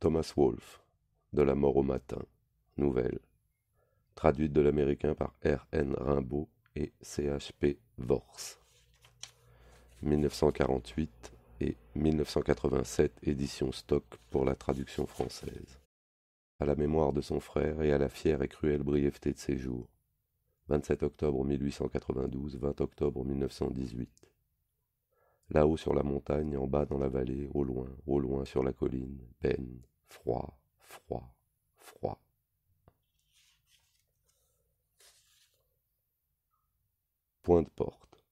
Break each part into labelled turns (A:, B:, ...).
A: Thomas Wolfe, De la mort au matin, nouvelle, traduite de l'américain par R. N. Rimbaud et C. H. P. Worth. 1948 et 1987, édition Stock pour la traduction française. À la mémoire de son frère et à la fière et cruelle brièveté de ses jours. 27 octobre 1892, 20 octobre 1918. Là-haut sur la montagne, en bas dans la vallée, au loin sur la colline, peine, froid, froid, froid. Point de porte.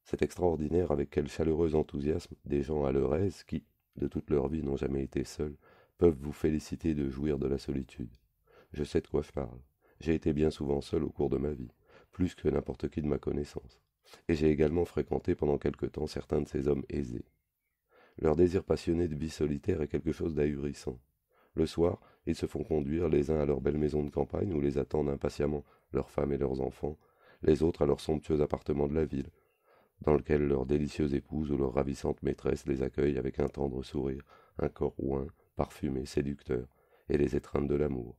A: C'est extraordinaire avec quel chaleureux enthousiasme des gens à leur aise qui, de toute leur vie, n'ont jamais été seuls, peuvent vous féliciter de jouir de la solitude. Je sais de quoi je parle. J'ai été bien souvent seul au cours de ma vie, plus que n'importe qui de ma connaissance. Et j'ai également fréquenté pendant quelque temps certains de ces hommes aisés. Leur désir passionné de vie solitaire est quelque chose d'ahurissant. Le soir, ils se font conduire les uns à leur belle maison de campagne où les attendent impatiemment leurs femmes et leurs enfants, les autres à leur somptueux appartement de la ville, dans lequel leur délicieuse épouse ou leur ravissante maîtresse les accueille avec un tendre sourire, un corps oint, parfumé, séducteur, et les étreintes de l'amour.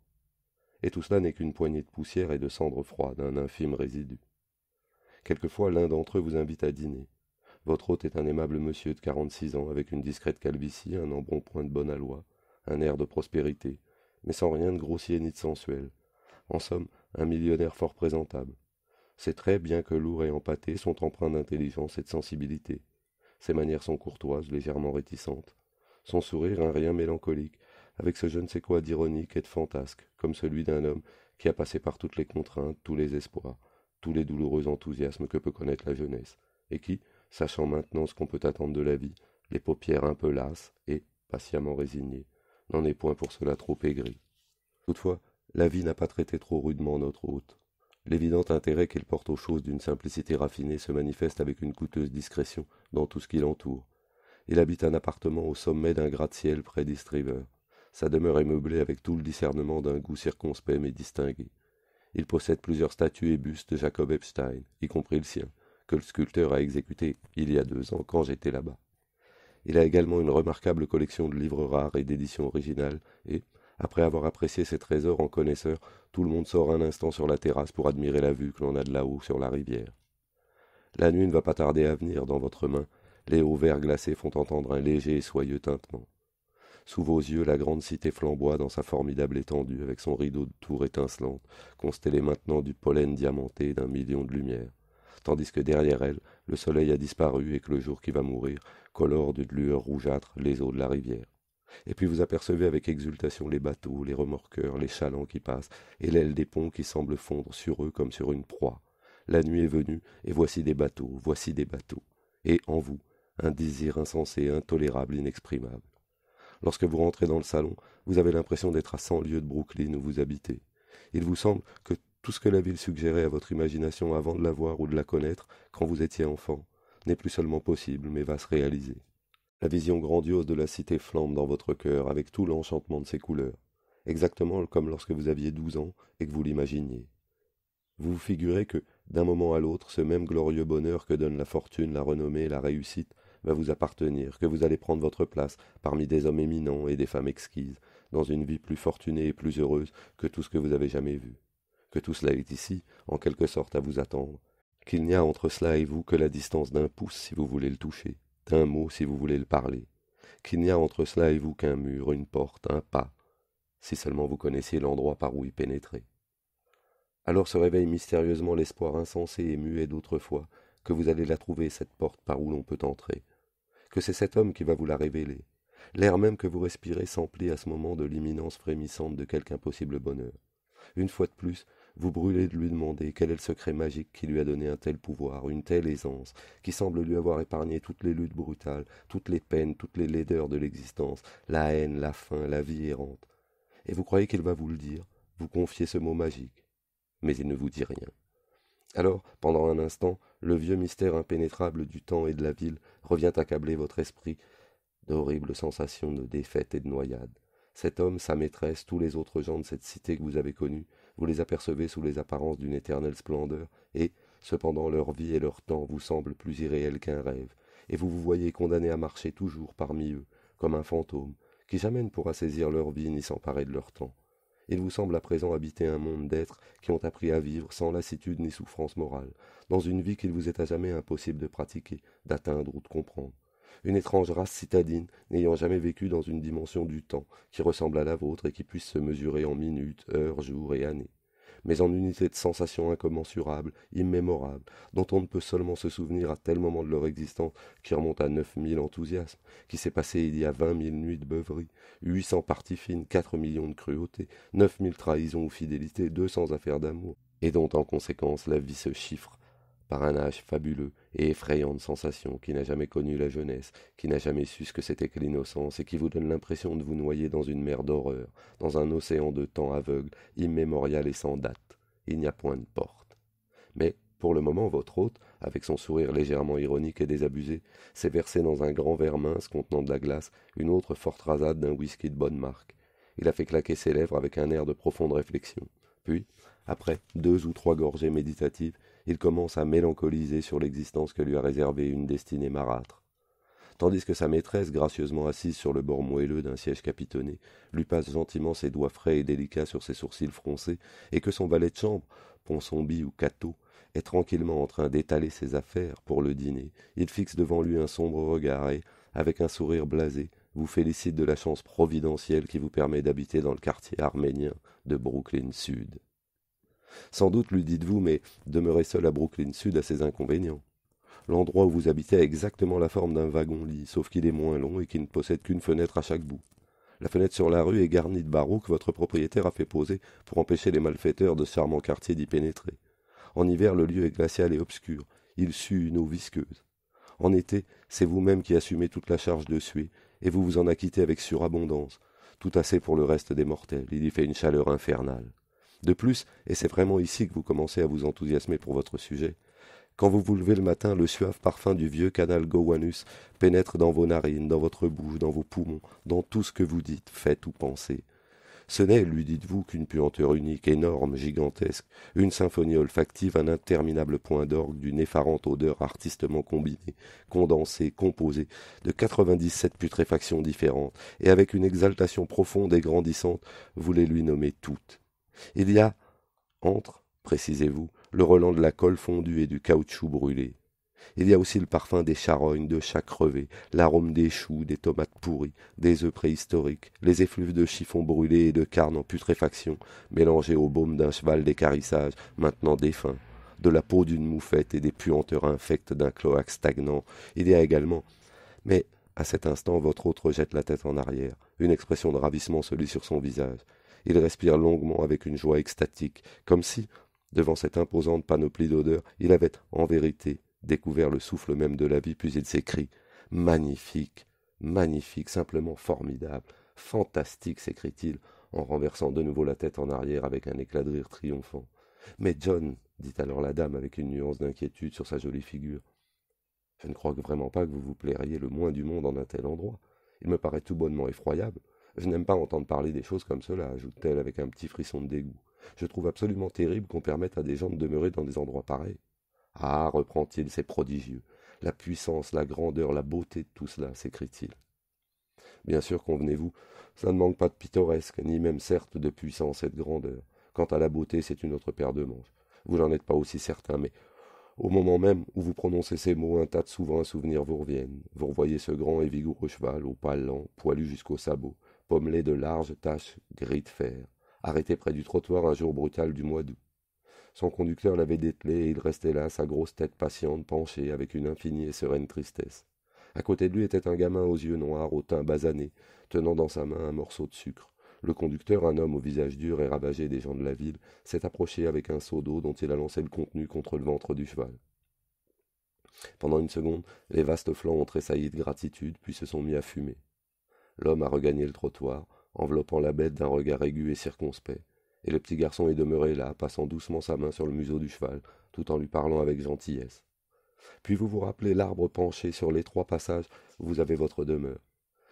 A: Et tout cela n'est qu'une poignée de poussière et de cendres froides, un infime résidu. Quelquefois, l'un d'entre eux vous invite à dîner. Votre hôte est un aimable monsieur de 46 ans, avec une discrète calvitie, un embonpoint de bonne aloi, un air de prospérité, mais sans rien de grossier ni de sensuel. En somme, un millionnaire fort présentable. Ses traits, bien que lourds et empâtés, sont empreints d'intelligence et de sensibilité. Ses manières sont courtoises, légèrement réticentes. Son sourire, un rien mélancolique, avec ce je ne sais quoi d'ironique et de fantasque, comme celui d'un homme qui a passé par toutes les contraintes, tous les espoirs, tous les douloureux enthousiasmes que peut connaître la jeunesse, et qui, sachant maintenant ce qu'on peut attendre de la vie, les paupières un peu lasses et, patiemment résigné, n'en est point pour cela trop aigri. Toutefois, la vie n'a pas traité trop rudement notre hôte. L'évident intérêt qu'il porte aux choses d'une simplicité raffinée se manifeste avec une coûteuse discrétion dans tout ce qui l'entoure. Il habite un appartement au sommet d'un gratte-ciel près d'East River. Sa demeure est meublée avec tout le discernement d'un goût circonspect mais distingué. Il possède plusieurs statues et bustes de Jacob Epstein, y compris le sien, que le sculpteur a exécuté il y a 2 ans quand j'étais là-bas. Il a également une remarquable collection de livres rares et d'éditions originales, et, après avoir apprécié ses trésors en connaisseur, tout le monde sort un instant sur la terrasse pour admirer la vue que l'on a de là-haut sur la rivière. La nuit ne va pas tarder à venir dans votre main. Les hauts verres glacés font entendre un léger et soyeux tintement. Sous vos yeux, la grande cité flamboie dans sa formidable étendue, avec son rideau de tours étincelantes, constellé maintenant du pollen diamanté d'un million de lumières, tandis que derrière elle, le soleil a disparu et que le jour qui va mourir colore d'une lueur rougeâtre les eaux de la rivière. Et puis vous apercevez avec exultation les bateaux, les remorqueurs, les chalands qui passent, et l'aile des ponts qui semble fondre sur eux comme sur une proie. La nuit est venue, et voici des bateaux, et en vous, un désir insensé, intolérable, inexprimable. Lorsque vous rentrez dans le salon, vous avez l'impression d'être à 100 lieues de Brooklyn où vous habitez. Il vous semble que tout ce que la ville suggérait à votre imagination avant de la voir ou de la connaître, quand vous étiez enfant, n'est plus seulement possible, mais va se réaliser. La vision grandiose de la cité flambe dans votre cœur avec tout l'enchantement de ses couleurs, exactement comme lorsque vous aviez 12 ans et que vous l'imaginiez. Vous vous figurez que, d'un moment à l'autre, ce même glorieux bonheur que donne la fortune, la renommée et la réussite va vous appartenir, que vous allez prendre votre place parmi des hommes éminents et des femmes exquises, dans une vie plus fortunée et plus heureuse que tout ce que vous avez jamais vu, que tout cela est ici, en quelque sorte, à vous attendre, qu'il n'y a entre cela et vous que la distance d'un pouce si vous voulez le toucher, d'un mot si vous voulez le parler, qu'il n'y a entre cela et vous qu'un mur, une porte, un pas, si seulement vous connaissiez l'endroit par où y pénétrer. Alors se réveille mystérieusement l'espoir insensé et muet d'autrefois que vous allez la trouver, cette porte par où l'on peut entrer, que c'est cet homme qui va vous la révéler. L'air même que vous respirez s'emplit à ce moment de l'imminence frémissante de quelque impossible bonheur. Une fois de plus, vous brûlez de lui demander quel est le secret magique qui lui a donné un tel pouvoir, une telle aisance, qui semble lui avoir épargné toutes les luttes brutales, toutes les peines, toutes les laideurs de l'existence, la haine, la faim, la vie errante. Et vous croyez qu'il va vous le dire, vous confier ce mot magique. Mais il ne vous dit rien. Alors, pendant un instant, le vieux mystère impénétrable du temps et de la ville revient accabler votre esprit d'horribles sensations de défaite et de noyade. Cet homme, sa maîtresse, tous les autres gens de cette cité que vous avez connue, vous les apercevez sous les apparences d'une éternelle splendeur, et, cependant, leur vie et leur temps vous semblent plus irréels qu'un rêve, et vous vous voyez condamné à marcher toujours parmi eux, comme un fantôme, qui jamais ne pourra saisir leur vie ni s'emparer de leur temps. Il vous semble à présent habiter un monde d'êtres qui ont appris à vivre sans lassitude ni souffrance morale, dans une vie qu'il vous est à jamais impossible de pratiquer, d'atteindre ou de comprendre. Une étrange race citadine, n'ayant jamais vécu dans une dimension du temps qui ressemble à la vôtre et qui puisse se mesurer en minutes, heures, jours et années, mais en unité de sensations incommensurables, immémorables, dont on ne peut seulement se souvenir à tel moment de leur existence qui remonte à 9000 enthousiasmes, qui s'est passé il y a 20 000 nuits de beuverie, 800 parties fines, 4 millions de cruautés, 9000 trahisons ou fidélités, 200 affaires d'amour, et dont en conséquence la vie se chiffre par un âge fabuleux et effrayant de sensations, qui n'a jamais connu la jeunesse, qui n'a jamais su ce que c'était que l'innocence, et qui vous donne l'impression de vous noyer dans une mer d'horreur, dans un océan de temps aveugle, immémorial et sans date. Il n'y a point de porte. Mais, pour le moment, votre hôte, avec son sourire légèrement ironique et désabusé, s'est versé dans un grand verre mince contenant de la glace une autre forte rasade d'un whisky de bonne marque. Il a fait claquer ses lèvres avec un air de profonde réflexion. Puis, après 2 ou 3 gorgées méditatives, il commence à mélancoliser sur l'existence que lui a réservée une destinée marâtre. Tandis que sa maîtresse, gracieusement assise sur le bord moelleux d'un siège capitonné, lui passe gentiment ses doigts frais et délicats sur ses sourcils froncés, et que son valet de chambre, Ponsonby ou Cato, est tranquillement en train d'étaler ses affaires pour le dîner, il fixe devant lui un sombre regard et, avec un sourire blasé, vous félicite de la chance providentielle qui vous permet d'habiter dans le quartier arménien de Brooklyn Sud. Sans doute lui dites-vous, mais demeurer seul à Brooklyn Sud a ses inconvénients. L'endroit où vous habitez a exactement la forme d'un wagon-lit, sauf qu'il est moins long et qu'il ne possède qu'une fenêtre à chaque bout. La fenêtre sur la rue est garnie de barreaux que votre propriétaire a fait poser pour empêcher les malfaiteurs de ce charmant quartier d'y pénétrer. En hiver, le lieu est glacial et obscur. Il sue une eau visqueuse. En été, c'est vous-même qui assumez toute la charge de suer, et vous vous en acquittez avec surabondance. Tout assez pour le reste des mortels. Il y fait une chaleur infernale. De plus, et c'est vraiment ici que vous commencez à vous enthousiasmer pour votre sujet, quand vous vous levez le matin, le suave parfum du vieux canal Gowanus pénètre dans vos narines, dans votre bouche, dans vos poumons, dans tout ce que vous dites, faites ou pensez. Ce n'est, lui dites-vous, qu'une puanteur unique, énorme, gigantesque, une symphonie olfactive, un interminable point d'orgue d'une effarante odeur artistement combinée, condensée, composée, de 97 putréfactions différentes, et avec une exaltation profonde et grandissante, vous les lui nommez toutes. Il y a, entre, précisez-vous, le relent de la colle fondue et du caoutchouc brûlé. Il y a aussi le parfum des charognes, de chats crevés, l'arôme des choux, des tomates pourries, des œufs préhistoriques, les effluves de chiffons brûlés et de carne en putréfaction, mélangés au baume d'un cheval d'équarrissage, maintenant défunt, de la peau d'une moufette et des puanteurs infectes d'un cloaque stagnant. Il y a également... Mais, à cet instant, votre hôte rejette la tête en arrière. Une expression de ravissement se lit sur son visage. Il respire longuement avec une joie extatique, comme si, devant cette imposante panoplie d'odeurs, il avait, en vérité, découvert le souffle même de la vie, puis il s'écrie « Magnifique, magnifique, simplement formidable, fantastique !» s'écrie-t-il, en renversant de nouveau la tête en arrière avec un éclat de rire triomphant. « Mais John, dit alors la dame avec une nuance d'inquiétude sur sa jolie figure, je ne crois vraiment pas que vous vous plairiez le moins du monde en un tel endroit. Il me paraît tout bonnement effroyable. Je n'aime pas entendre parler des choses comme cela, ajoute-t-elle avec un petit frisson de dégoût. Je trouve absolument terrible qu'on permette à des gens de demeurer dans des endroits pareils. Ah, reprend-il, c'est prodigieux. La puissance, la grandeur, la beauté de tout cela, s'écrie-t-il. Bien sûr, convenez-vous, ça ne manque pas de pittoresque, ni même certes de puissance et de grandeur. Quant à la beauté, c'est une autre paire de manches. Vous n'en êtes pas aussi certain, mais au moment même où vous prononcez ces mots, un tas de souverains souvenirs vous reviennent. Vous revoyez ce grand et vigoureux cheval, au pas lent, poilu jusqu'aux sabots, pommelé de larges taches gris de fer, arrêté près du trottoir un jour brutal du mois d'août. Son conducteur l'avait dételé et il restait là, sa grosse tête patiente, penchée, avec une infinie et sereine tristesse. À côté de lui était un gamin aux yeux noirs, au teint basané, tenant dans sa main un morceau de sucre. Le conducteur, un homme au visage dur et ravagé des gens de la ville, s'est approché avec un seau d'eau dont il a lancé le contenu contre le ventre du cheval. Pendant une seconde, les vastes flancs ont tressailli de gratitude, puis se sont mis à fumer. L'homme a regagné le trottoir, enveloppant la bête d'un regard aigu et circonspect, et le petit garçon est demeuré là, passant doucement sa main sur le museau du cheval, tout en lui parlant avec gentillesse. Puis vous vous rappelez l'arbre penché sur l'étroit passage où vous avez votre demeure.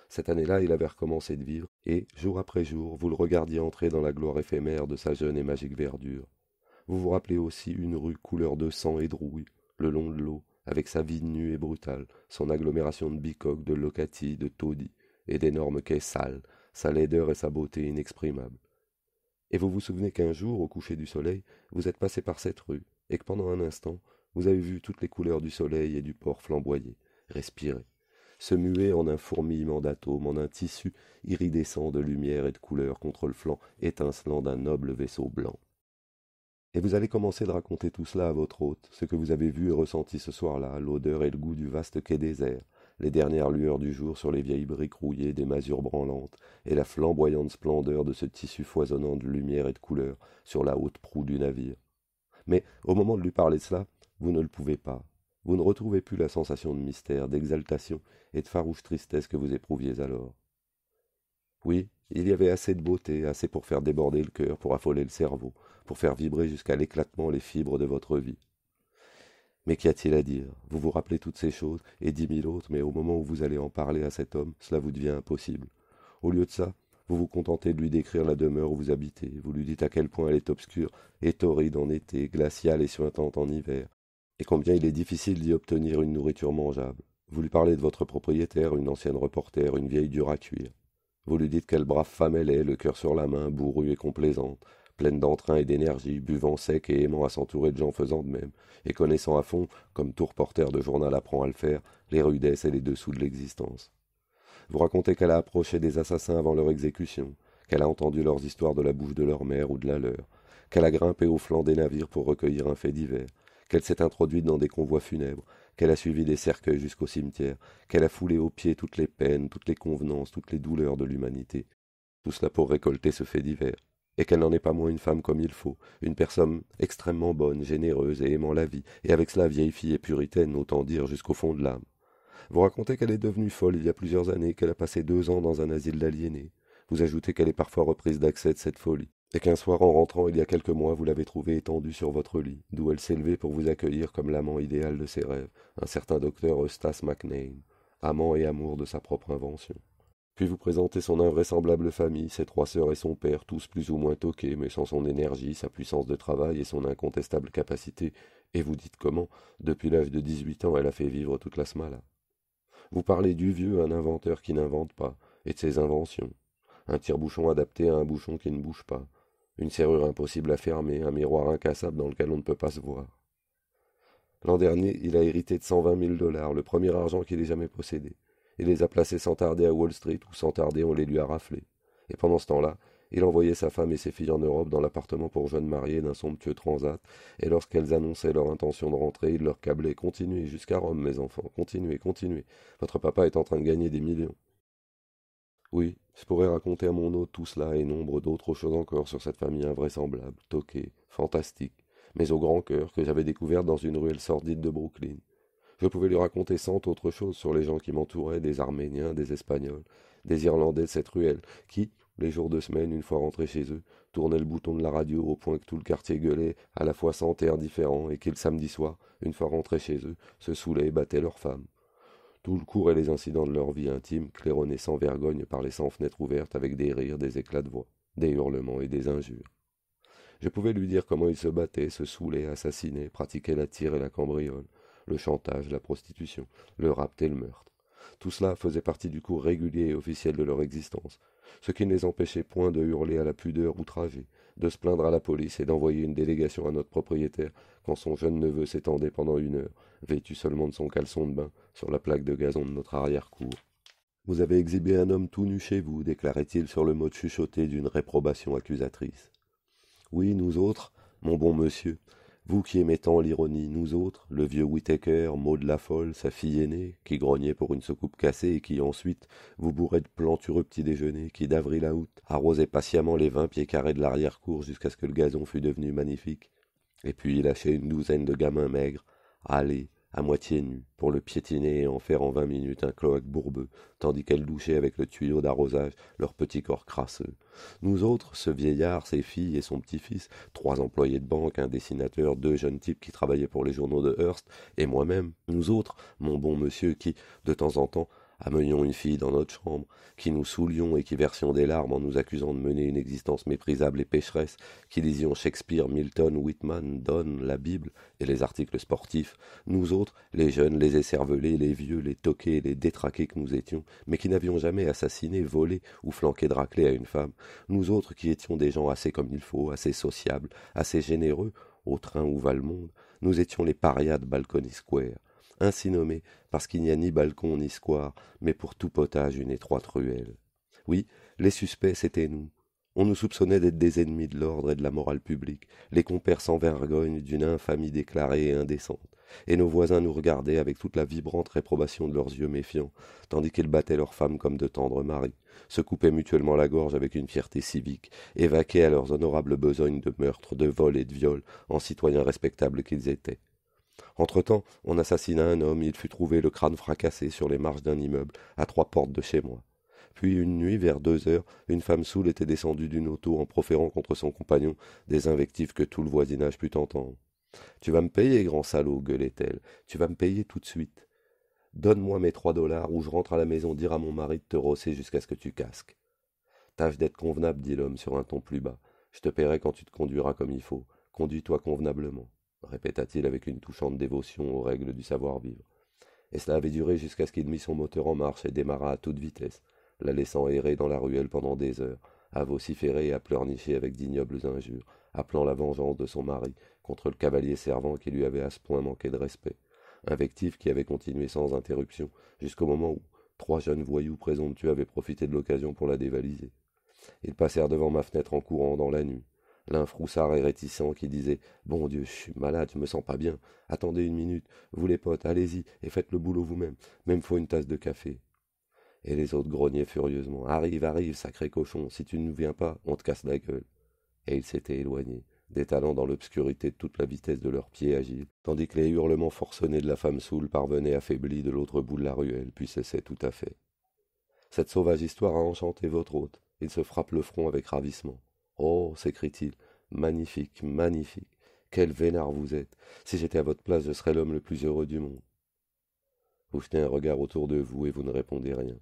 A: Cette année-là, il avait recommencé de vivre, et, jour après jour, vous le regardiez entrer dans la gloire éphémère de sa jeune et magique verdure. Vous vous rappelez aussi une rue couleur de sang et de rouille, le long de l'eau, avec sa vie nue et brutale, son agglomération de bicoques, de locatis, de taudis, et d'énormes quais sales, sa laideur et sa beauté inexprimables. Et vous vous souvenez qu'un jour, au coucher du soleil, vous êtes passé par cette rue, et que pendant un instant, vous avez vu toutes les couleurs du soleil et du port flamboyer, respirer, se muer en un fourmillement d'atomes, en un tissu iridescent de lumière et de couleurs contre le flanc étincelant d'un noble vaisseau blanc. Et vous allez commencer de raconter tout cela à votre hôte, ce que vous avez vu et ressenti ce soir-là, l'odeur et le goût du vaste quai désert, les dernières lueurs du jour sur les vieilles briques rouillées des masures branlantes, et la flamboyante splendeur de ce tissu foisonnant de lumière et de couleurs sur la haute proue du navire. Mais au moment de lui parler de cela, vous ne le pouvez pas. Vous ne retrouvez plus la sensation de mystère, d'exaltation et de farouche tristesse que vous éprouviez alors. Oui, il y avait assez de beauté, assez pour faire déborder le cœur, pour affoler le cerveau, pour faire vibrer jusqu'à l'éclatement les fibres de votre vie. Mais qu'y a-t-il à dire? Vous vous rappelez toutes ces choses, et 10 000 autres, mais au moment où vous allez en parler à cet homme, cela vous devient impossible. Au lieu de ça, vous vous contentez de lui décrire la demeure où vous habitez, vous lui dites à quel point elle est obscure et torride en été, glaciale et suintante en hiver, et combien il est difficile d'y obtenir une nourriture mangeable. Vous lui parlez de votre propriétaire, une ancienne reporter, une vieille dure à cuire. Vous lui dites quelle brave femme elle est, le cœur sur la main, bourrue et complaisante, pleine d'entrain et d'énergie, buvant sec et aimant à s'entourer de gens faisant de même, et connaissant à fond, comme tout reporter de journal apprend à le faire, les rudesses et les dessous de l'existence. Vous racontez qu'elle a approché des assassins avant leur exécution, qu'elle a entendu leurs histoires de la bouche de leur mère ou de la leur, qu'elle a grimpé au flanc des navires pour recueillir un fait divers, qu'elle s'est introduite dans des convois funèbres, qu'elle a suivi des cercueils jusqu'au cimetière, qu'elle a foulé aux pieds toutes les peines, toutes les convenances, toutes les douleurs de l'humanité. Tout cela pour récolter ce fait divers. Et qu'elle n'en est pas moins une femme comme il faut, une personne extrêmement bonne, généreuse et aimant la vie, et avec cela vieille fille et puritaine, autant dire jusqu'au fond de l'âme. Vous racontez qu'elle est devenue folle il y a plusieurs années, qu'elle a passé 2 ans dans un asile d'aliénés. Vous ajoutez qu'elle est parfois reprise d'accès de cette folie, et qu'un soir en rentrant il y a quelques mois, vous l'avez trouvée étendue sur votre lit, d'où elle s'est levée pour vous accueillir comme l'amant idéal de ses rêves, un certain docteur Eustace McName, amant et amour de sa propre invention. Puis vous présentez son invraisemblable famille, ses 3 sœurs et son père, tous plus ou moins toqués, mais sans son énergie, sa puissance de travail et son incontestable capacité, et vous dites comment, depuis l'âge de 18 ans, elle a fait vivre toute la smala. Vous parlez du vieux, un inventeur qui n'invente pas, et de ses inventions. Un tire-bouchon adapté à un bouchon qui ne bouge pas, une serrure impossible à fermer, un miroir incassable dans lequel on ne peut pas se voir. L'an dernier, il a hérité de 120 000 $, le premier argent qu'il ait jamais possédé. Il les a placés sans tarder à Wall Street, où sans tarder on les lui a raflés. Et pendant ce temps-là, il envoyait sa femme et ses filles en Europe dans l'appartement pour jeunes mariés d'un somptueux transat, et lorsqu'elles annonçaient leur intention de rentrer, il leur câblait: continuez jusqu'à Rome, mes enfants, continuez, continuez. Votre papa est en train de gagner des millions. Oui, je pourrais raconter à mon hôte tout cela et nombre d'autres choses encore sur cette famille invraisemblable, toquée, fantastique, mais au grand cœur, que j'avais découverte dans une ruelle sordide de Brooklyn. Je pouvais lui raconter 100 autres choses sur les gens qui m'entouraient, des Arméniens, des Espagnols, des Irlandais de cette ruelle, qui, les jours de semaine, une fois rentrés chez eux, tournaient le bouton de la radio au point que tout le quartier gueulait, à la fois 100 airs différents, et qui, le samedi soir, une fois rentrés chez eux, se saoulaient et battaient leurs femmes. Tout le cours et les incidents de leur vie intime, claironnés sans vergogne par les 100 fenêtres ouvertes avec des rires, des éclats de voix, des hurlements et des injures. Je pouvais lui dire comment ils se battaient, se saoulaient, assassinaient, pratiquaient la tire et la cambriole, le chantage, la prostitution, le rapt et le meurtre. Tout cela faisait partie du cours régulier et officiel de leur existence, ce qui ne les empêchait point de hurler à la pudeur outragée, de se plaindre à la police et d'envoyer une délégation à notre propriétaire quand son jeune neveu s'étendait pendant 1 heure, vêtu seulement de son caleçon de bain, sur la plaque de gazon de notre arrière-cour. Vous avez exhibé un homme tout nu chez vous, déclarait-il sur le mot chuchoté d'une réprobation accusatrice. Oui, nous autres, mon bon monsieur, vous qui aimez tant l'ironie, nous autres, le vieux Whittaker, Maud la folle, sa fille aînée, qui grognait pour une soucoupe cassée et qui ensuite vous bourrait de plantureux petits déjeuners, qui d'avril à août arrosait patiemment les 20 pieds carrés de l'arrière-cour jusqu'à ce que le gazon fût devenu magnifique, et puis lâchait une douzaine de gamins maigres, hâlés, à moitié nus, pour le piétiner et en faire en 20 minutes un cloaque bourbeux, tandis qu'elles douchaient avec le tuyau d'arrosage leur petit corps crasseux. Nous autres, ce vieillard, ses filles et son petit-fils, 3 employés de banque, un dessinateur, 2 jeunes types qui travaillaient pour les journaux de Hearst, et moi-même, nous autres, mon bon monsieur, qui, de temps en temps, Amenions une fille dans notre chambre, qui nous saoulions et qui versions des larmes en nous accusant de mener une existence méprisable et pécheresse, qui lisions Shakespeare, Milton, Whitman, Donne, la Bible et les articles sportifs, nous autres, les jeunes, les écervelés, les vieux, les toqués, les détraqués que nous étions, mais qui n'avions jamais assassiné, volé ou flanqué de raclée à une femme, nous autres qui étions des gens assez comme il faut, assez sociables, assez généreux, au train où va le monde, nous étions les parias de Balcony Square, ainsi nommés parce qu'il n'y a ni balcon ni square, mais pour tout potage une étroite ruelle. Oui, les suspects, c'était nous. On nous soupçonnait d'être des ennemis de l'ordre et de la morale publique, les compères sans vergogne d'une infamie déclarée et indécente, et nos voisins nous regardaient avec toute la vibrante réprobation de leurs yeux méfiants, tandis qu'ils battaient leurs femmes comme de tendres maris, se coupaient mutuellement la gorge avec une fierté civique, et vaquaient à leurs honorables besognes de meurtre, de vol et de viol, en citoyens respectables qu'ils étaient. Entre-temps, on assassina un homme, il fut trouvé le crâne fracassé sur les marches d'un immeuble, à 3 portes de chez moi. Puis une nuit, vers 2 heures, une femme saoule était descendue d'une auto en proférant contre son compagnon des invectives que tout le voisinage put entendre. Tu vas me payer, grand salaud, gueulait-elle. Tu vas me payer tout de suite. Donne-moi mes 3 $ ou je rentre à la maison dire à mon mari de te rosser jusqu'à ce que tu casques. Tâche d'être convenable, dit l'homme sur un ton plus bas. Je te paierai quand tu te conduiras comme il faut. Conduis-toi convenablement, répéta-t-il avec une touchante dévotion aux règles du savoir-vivre. Et cela avait duré jusqu'à ce qu'il mit son moteur en marche et démarra à toute vitesse, la laissant errer dans la ruelle pendant des heures, à vociférer et à pleurnicher avec d'ignobles injures, appelant la vengeance de son mari contre le cavalier servant qui lui avait à ce point manqué de respect. Invectif qui avait continué sans interruption jusqu'au moment où 3 jeunes voyous présomptueux avaient profité de l'occasion pour la dévaliser. Ils passèrent devant ma fenêtre en courant dans la nuit. L'un froussard et réticent qui disait « Bon Dieu, je suis malade, je me sens pas bien. Attendez une minute, vous les potes, allez-y et faites le boulot vous-même. Même faut une tasse de café. » Et les autres grognaient furieusement « Arrive, arrive, sacré cochon, si tu ne viens pas, on te casse la gueule. » Et ils s'étaient éloignés, détalant dans l'obscurité de toute la vitesse de leurs pieds agiles, tandis que les hurlements forcenés de la femme saoule parvenaient affaiblis de l'autre bout de la ruelle, puis cessaient tout à fait. Cette sauvage histoire a enchanté votre hôte. Il se frappe le front avec ravissement. Oh, s'écrie-t-il, magnifique, magnifique. Quel vénard vous êtes. Si j'étais à votre place, je serais l'homme le plus heureux du monde. Vous jetez un regard autour de vous et vous ne répondez rien.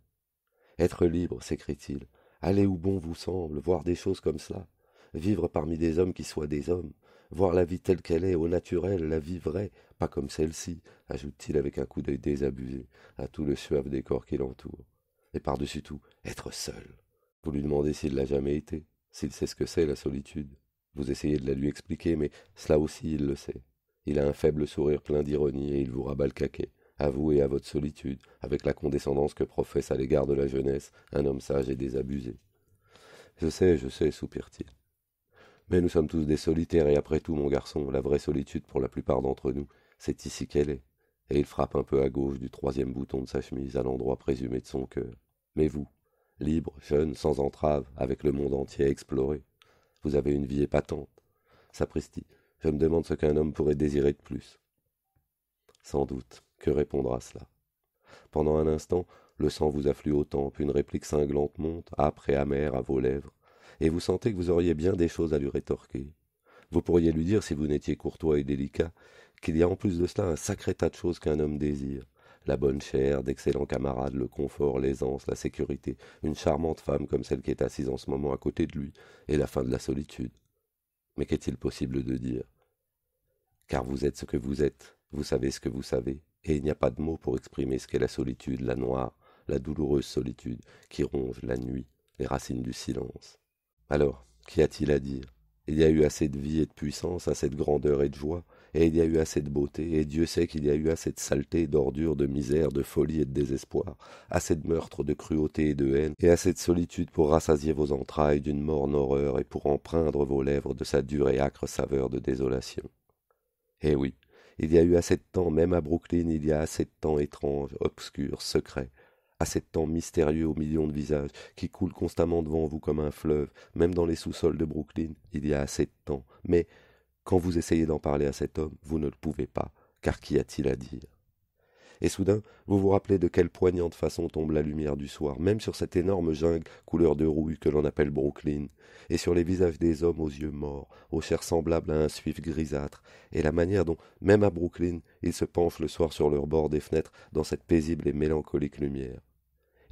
A: Être libre, s'écrie-t-il. Aller où bon vous semble, voir des choses comme cela. Vivre parmi des hommes qui soient des hommes. Voir la vie telle qu'elle est, au naturel, la vie vraie, pas comme celle-ci, ajoute-t-il avec un coup d'œil désabusé à tout le suave décor qui l'entoure. Et par-dessus tout, être seul. Vous lui demandez s'il l'a jamais été, s'il sait ce que c'est la solitude. Vous essayez de la lui expliquer, mais cela aussi il le sait. Il a un faible sourire plein d'ironie et il vous rabat le caquet, à vous et à votre solitude, avec la condescendance que professe à l'égard de la jeunesse un homme sage et désabusé. Je sais, soupire-t-il. Mais nous sommes tous des solitaires et après tout, mon garçon, la vraie solitude pour la plupart d'entre nous, c'est ici qu'elle est. Et il frappe un peu à gauche du 3e bouton de sa chemise à l'endroit présumé de son cœur. Mais vous, libre, jeune, sans entrave, avec le monde entier à explorer. Vous avez une vie épatante. Sapristi, je me demande ce qu'un homme pourrait désirer de plus. Sans doute, que répondra cela? Pendant un instant, le sang vous afflue aux tempes, une réplique cinglante monte, âpre et amère, à vos lèvres, et vous sentez que vous auriez bien des choses à lui rétorquer. Vous pourriez lui dire, si vous n'étiez courtois et délicat, qu'il y a en plus de cela un sacré tas de choses qu'un homme désire. La bonne chair, d'excellents camarades, le confort, l'aisance, la sécurité, une charmante femme comme celle qui est assise en ce moment à côté de lui, et la fin de la solitude. Mais qu'est-il possible de dire? Car vous êtes ce que vous êtes, vous savez ce que vous savez, et il n'y a pas de mots pour exprimer ce qu'est la solitude, la noire, la douloureuse solitude, qui ronge la nuit, les racines du silence. Alors, qu'y a-t-il à dire? Il y a eu assez de vie et de puissance, assez de grandeur et de joie, et il y a eu assez de beauté, et Dieu sait qu'il y a eu assez de saleté, d'ordure, de misère, de folie et de désespoir, assez de meurtre, de cruauté et de haine, et assez de solitude pour rassasier vos entrailles d'une morne horreur et pour empreindre vos lèvres de sa dure et âcre saveur de désolation. Eh oui, il y a eu assez de temps, même à Brooklyn, il y a assez de temps étrange, obscur, secret, assez de temps mystérieux aux millions de visages, qui coulent constamment devant vous comme un fleuve, même dans les sous-sols de Brooklyn, il y a assez de temps, mais quand vous essayez d'en parler à cet homme, vous ne le pouvez pas, car qu'y a-t-il à dire? Et soudain, vous vous rappelez de quelle poignante façon tombe la lumière du soir, même sur cette énorme jungle couleur de rouille que l'on appelle Brooklyn, et sur les visages des hommes aux yeux morts, aux chairs semblables à un suif grisâtre, et la manière dont, même à Brooklyn, ils se penchent le soir sur leur bord des fenêtres dans cette paisible et mélancolique lumière.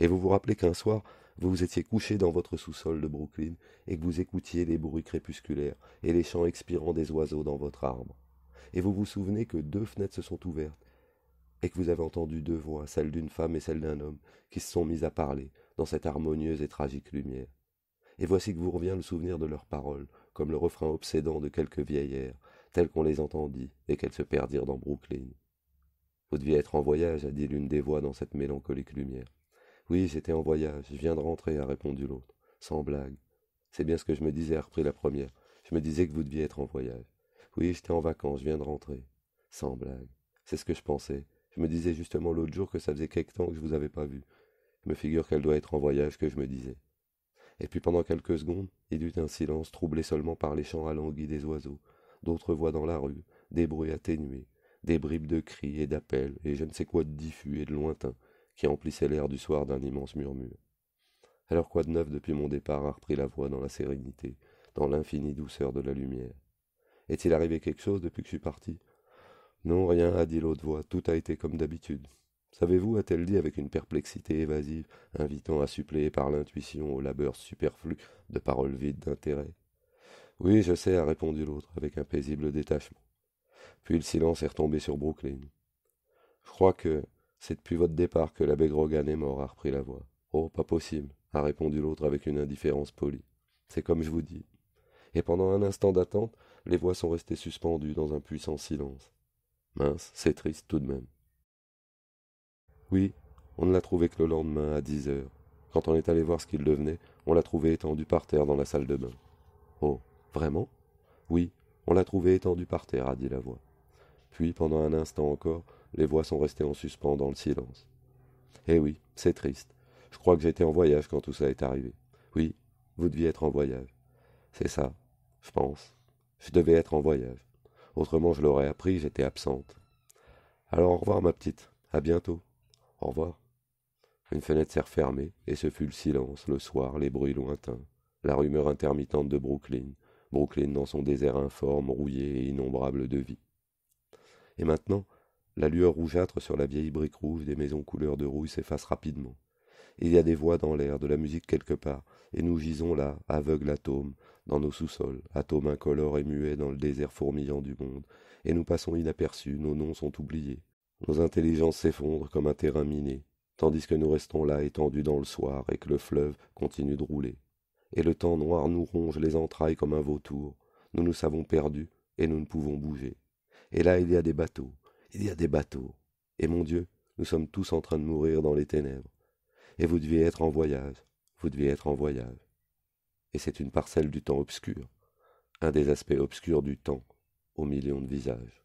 A: Et vous vous rappelez qu'un soir, vous vous étiez couché dans votre sous-sol de Brooklyn et que vous écoutiez les bruits crépusculaires et les chants expirants des oiseaux dans votre arbre. Et vous vous souvenez que 2 fenêtres se sont ouvertes et que vous avez entendu 2 voix, celle d'une femme et celle d'un homme, qui se sont mises à parler dans cette harmonieuse et tragique lumière. Et voici que vous revient le souvenir de leurs paroles, comme le refrain obsédant de quelques vieilles airs, telles qu'on les entendit et qu'elles se perdirent dans Brooklyn. Vous deviez être en voyage, a dit l'une des voix dans cette mélancolique lumière. Oui, j'étais en voyage, je viens de rentrer, a répondu l'autre, sans blague. C'est bien ce que je me disais, a repris la première. Je me disais que vous deviez être en voyage. Oui, j'étais en vacances, je viens de rentrer. Sans blague. C'est ce que je pensais. Je me disais justement l'autre jour que ça faisait quelque temps que je vous avais pas vu. Je me figure qu'elle doit être en voyage, que je me disais. Et puis pendant quelques secondes, il y eut un silence troublé seulement par les chants alanguis des oiseaux, d'autres voix dans la rue, des bruits atténués, des bribes de cris et d'appels, et je ne sais quoi de diffus et de lointain, qui emplissaient l'air du soir d'un immense murmure. Alors quoi de neuf depuis mon départ, a repris la voix dans la sérénité, dans l'infinie douceur de la lumière. Est-il arrivé quelque chose depuis que je suis parti? Non, rien, a dit l'autre voix, tout a été comme d'habitude. Savez-vous, a-t-elle dit avec une perplexité évasive, invitant à suppléer par l'intuition au labeur superflu de paroles vides d'intérêt. Oui, je sais, a répondu l'autre, avec un paisible détachement. Puis le silence est retombé sur Brooklyn. Je crois que c'est depuis votre départ que l'abbé Grogan est mort, a repris la voix. Oh, pas possible, a répondu l'autre avec une indifférence polie. C'est comme je vous dis. Et pendant un instant d'attente, les voix sont restées suspendues dans un puissant silence. Mince, c'est triste tout de même. Oui, on ne l'a trouvé que le lendemain, à 10 heures. Quand on est allé voir ce qu'il devenait, on l'a trouvé étendu par terre dans la salle de bain. Oh, vraiment? Oui, on l'a trouvé étendu par terre, a dit la voix. Puis, pendant un instant encore, les voix sont restées en suspens dans le silence. Eh oui, c'est triste. Je crois que j'étais en voyage quand tout ça est arrivé. Oui, vous deviez être en voyage. C'est ça, je pense. Je devais être en voyage. Autrement, je l'aurais appris, j'étais absente. Alors au revoir, ma petite. À bientôt. Au revoir. Une fenêtre s'est refermée, et ce fut le silence, le soir, les bruits lointains, la rumeur intermittente de Brooklyn, Brooklyn dans son désert informe, rouillé et innombrable de vie. Et maintenant, la lueur rougeâtre sur la vieille brique rouge des maisons couleur de rouille s'efface rapidement. Il y a des voix dans l'air, de la musique quelque part, et nous gisons là, aveugles atomes, dans nos sous-sols, atomes incolores et muets dans le désert fourmillant du monde, et nous passons inaperçus, nos noms sont oubliés. Nos intelligences s'effondrent comme un terrain miné, tandis que nous restons là étendus dans le soir et que le fleuve continue de rouler. Et le temps noir nous ronge les entrailles comme un vautour. Nous nous savons perdus et nous ne pouvons bouger. Et là, il y a des bateaux, il y a des bateaux. Et mon Dieu, nous sommes tous en train de mourir dans les ténèbres. Et vous deviez être en voyage, vous deviez être en voyage. Et c'est une parcelle du temps obscur, un des aspects obscurs du temps, aux millions de visages.